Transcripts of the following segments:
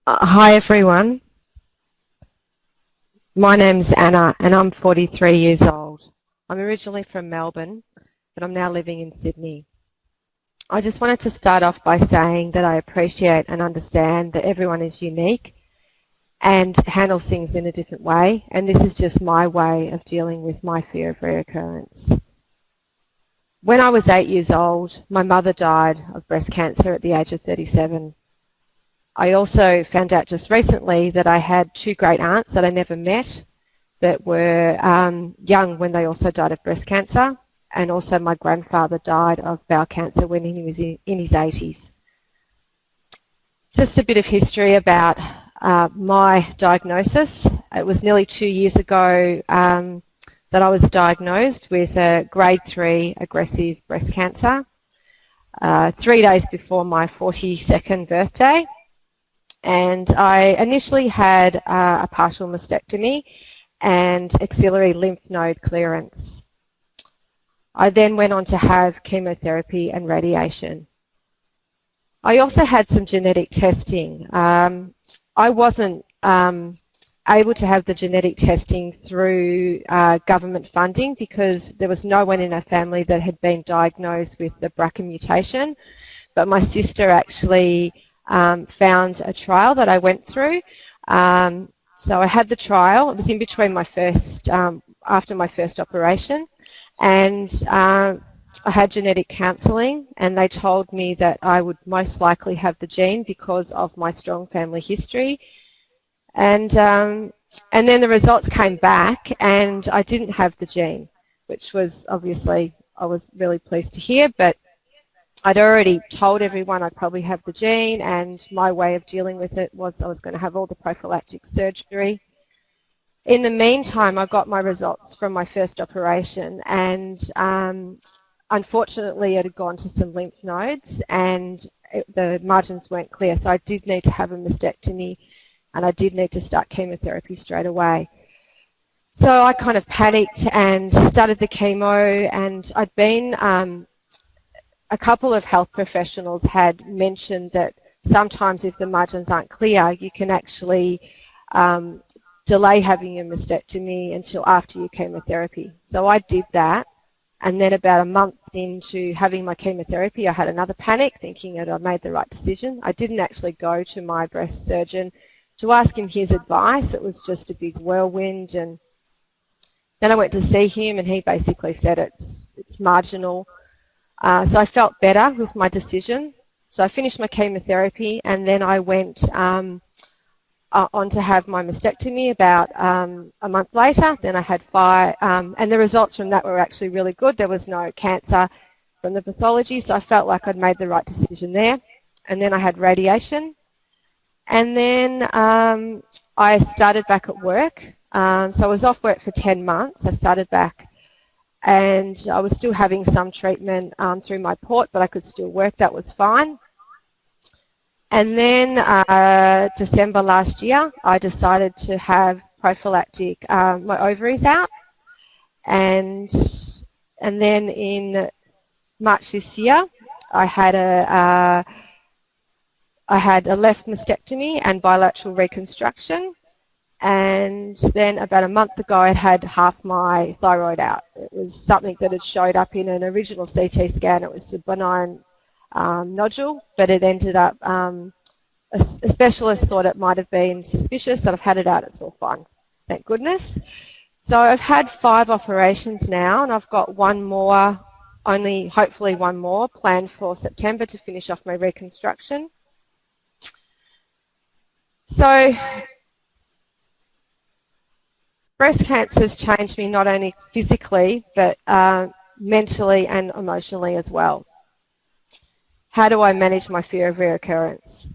Hi everyone, my name's Anna and I'm 43 years old. I'm originally from Melbourne, but I'm now living in Sydney. I just wanted to start off by saying that I appreciate and understand that everyone is unique and handles things in a different way, and this is just my way of dealing with my fear of reoccurrence. When I was 8 years old, my mother died of breast cancer at the age of 37. I also found out just recently that I had two great aunts that I never met that were young when they also died of breast cancer, and also my grandfather died of bowel cancer when he was in his 80s. Just a bit of history about my diagnosis. It was nearly 2 years ago that I was diagnosed with a grade 3 aggressive breast cancer, 3 days before my 42nd birthday. And I initially had a partial mastectomy and axillary lymph node clearance. I then went on to have chemotherapy and radiation. I also had some genetic testing. I wasn't able to have the genetic testing through government funding because there was no one in our family that had been diagnosed with the BRCA mutation, but my sister actually found a trial that I went through. So I had the trial. It was in between my first, after my first operation, and I had genetic counselling, and they told me that I would most likely have the gene because of my strong family history. And then the results came back, and I didn't have the gene, which was obviously I was really pleased to hear, but I'd already told everyone I'd probably have the gene, and my way of dealing with it was I was going to have all the prophylactic surgery. In the meantime, I got my results from my first operation, and unfortunately it had gone to some lymph nodes and the margins weren't clear, so I did need to have a mastectomy and I did need to start chemotherapy straight away. So I kind of panicked and started the chemo, and I'd been a couple of health professionals had mentioned that sometimes if the margins aren't clear, you can actually delay having your mastectomy until after your chemotherapy. So I did that, and then about a month into having my chemotherapy, I had another panic thinking that I made the right decision. I didn't actually go to my breast surgeon to ask him his advice. It was just a big whirlwind, and then I went to see him and he basically said it's marginal. So I felt better with my decision. So I finished my chemotherapy, and then I went on to have my mastectomy about a month later. Then I had 5, and the results from that were actually really good. There was no cancer from the pathology, so I felt like I'd made the right decision there. And then I had radiation. And then I started back at work. So I was off work for 10 months. I started back, and I was still having some treatment through my port, but I could still work. That was fine. And then December last year, I decided to have prophylactic my ovaries out, and then in March this year, I had a left mastectomy and bilateral reconstruction. And then about a month ago, I had half my thyroid out. It was something that had showed up in an original CT scan. It was a benign nodule, but it ended up, a specialist thought it might have been suspicious, and I've had it out. It's all fine, thank goodness. So I've had 5 operations now, and I've got one more, only hopefully one more, planned for September to finish off my reconstruction. So breast cancer has changed me not only physically, but mentally and emotionally as well. How do I manage my fear of reoccurrence?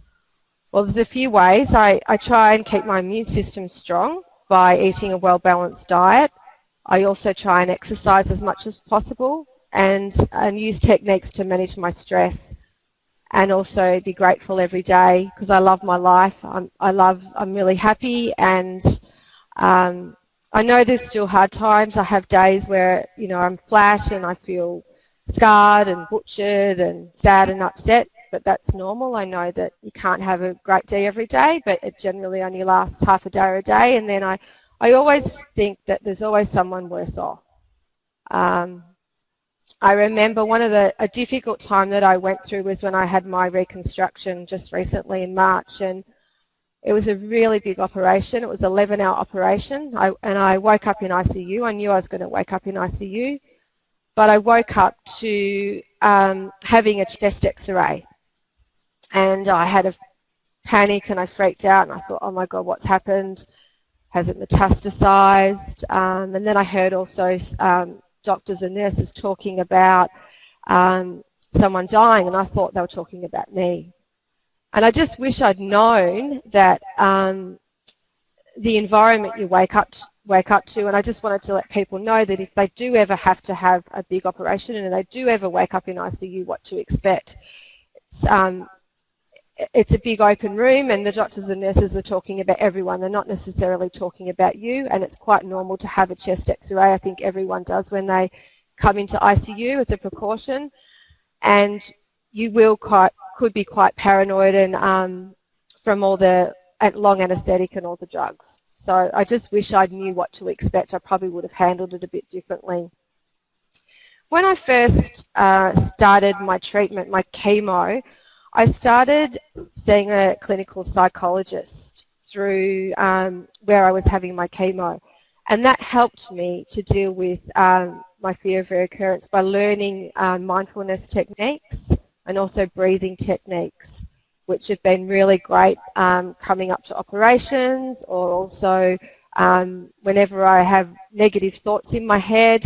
Well, there's a few ways. I try and keep my immune system strong by eating a well-balanced diet. I also try and exercise as much as possible and use techniques to manage my stress, and also be grateful every day because I love my life. I'm really happy, and I know there's still hard times. I have days where, I'm flat and I feel scarred and butchered and sad and upset, but that's normal. I know that you can't have a great day every day, but it generally only lasts half a day or a day. And then I always think that there's always someone worse off. I remember a difficult time that I went through was when I had my reconstruction just recently in March, and it was a really big operation. It was an 11-hour operation, and I woke up in ICU. I knew I was going to wake up in ICU, but I woke up to having a chest X-ray, and I had a panic and I freaked out, and I thought, oh my God, what's happened? Has it metastasized? And then I heard also doctors and nurses talking about someone dying, and I thought they were talking about me. And I just wish I'd known that the environment you wake up to, and I just wanted to let people know that if they do ever have to have a big operation and they do ever wake up in ICU, what to expect. It's a big open room, and the doctors and nurses are talking about everyone. They're not necessarily talking about you, and it's quite normal to have a chest X-ray. I think everyone does when they come into ICU as a precaution, and you could be quite paranoid and from all the long anaesthetic and all the drugs. So I just wish I knew what to expect. I probably would have handled it a bit differently. When I first started my treatment, my chemo, I started seeing a clinical psychologist through where I was having my chemo, and that helped me to deal with my fear of recurrence by learning mindfulness techniques and also breathing techniques, which have been really great coming up to operations, or also whenever I have negative thoughts in my head.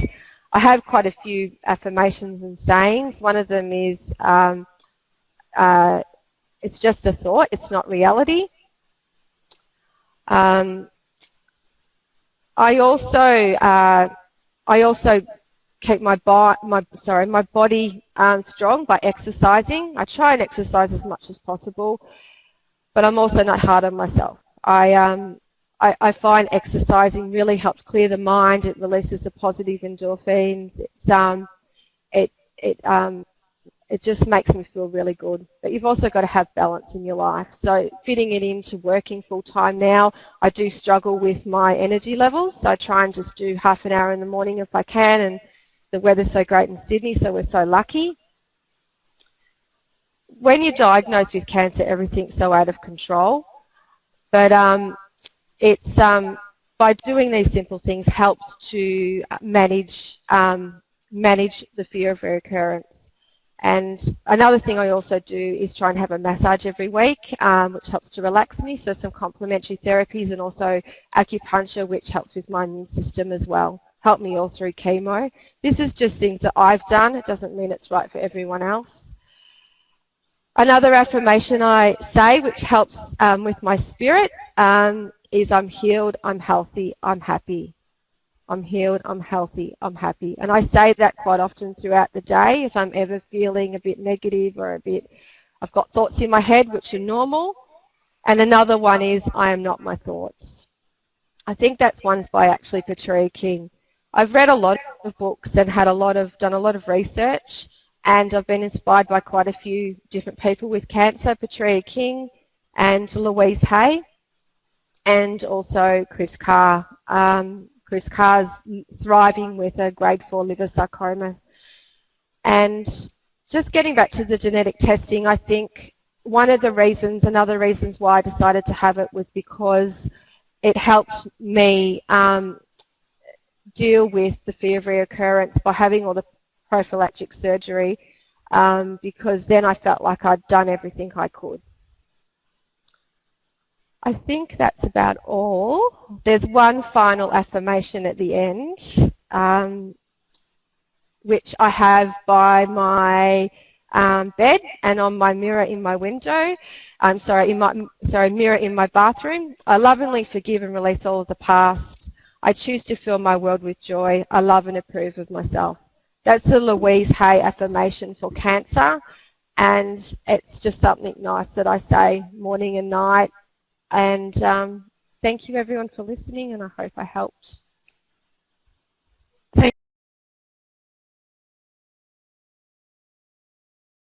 I have quite a few affirmations and sayings. One of them is, it's just a thought, it's not reality. I also keep my body strong by exercising. I try and exercise as much as possible, but I'm also not hard on myself. I find exercising really helps clear the mind. It releases the positive endorphins. It just makes me feel really good. But you've also got to have balance in your life. So fitting it into working full time now, I do struggle with my energy levels. So I try and just do half an hour in the morning if I can, and the weather's so great in Sydney, so we're so lucky. When you're diagnosed with cancer, everything's so out of control. But it's by doing these simple things helps to manage the fear of recurrence. And another thing I also do is try and have a massage every week, which helps to relax me. So some complementary therapies and also acupuncture, which helps with my immune system as well. Helped me all through chemo. This is just things that I've done. It doesn't mean it's right for everyone else. Another affirmation I say, which helps with my spirit, is I'm healed, I'm healthy, I'm happy. I'm healed, I'm healthy, I'm happy. And I say that quite often throughout the day if I'm ever feeling a bit negative or I've got thoughts in my head, which are normal. And another one is I am not my thoughts. I think that's one's by actually Petrea King. I've read a lot of books and done a lot of research, and I've been inspired by quite a few different people with cancer, Petrea King and Louise Hay, and also Chris Carr. Chris Carr's thriving with a grade 4 liver sarcoma. And just getting back to the genetic testing, I think another reasons why I decided to have it was because it helped me deal with the fear of recurrence by having all the prophylactic surgery, because then I felt like I'd done everything I could. I think that's about all. There's one final affirmation at the end, which I have by my bed and on my mirror in my window. Mirror in my bathroom. I lovingly forgive and release all of the past. I choose to fill my world with joy. I love and approve of myself. That's the Louise Hay affirmation for cancer, and it's just something nice that I say morning and night. And thank you everyone for listening, and I hope I helped.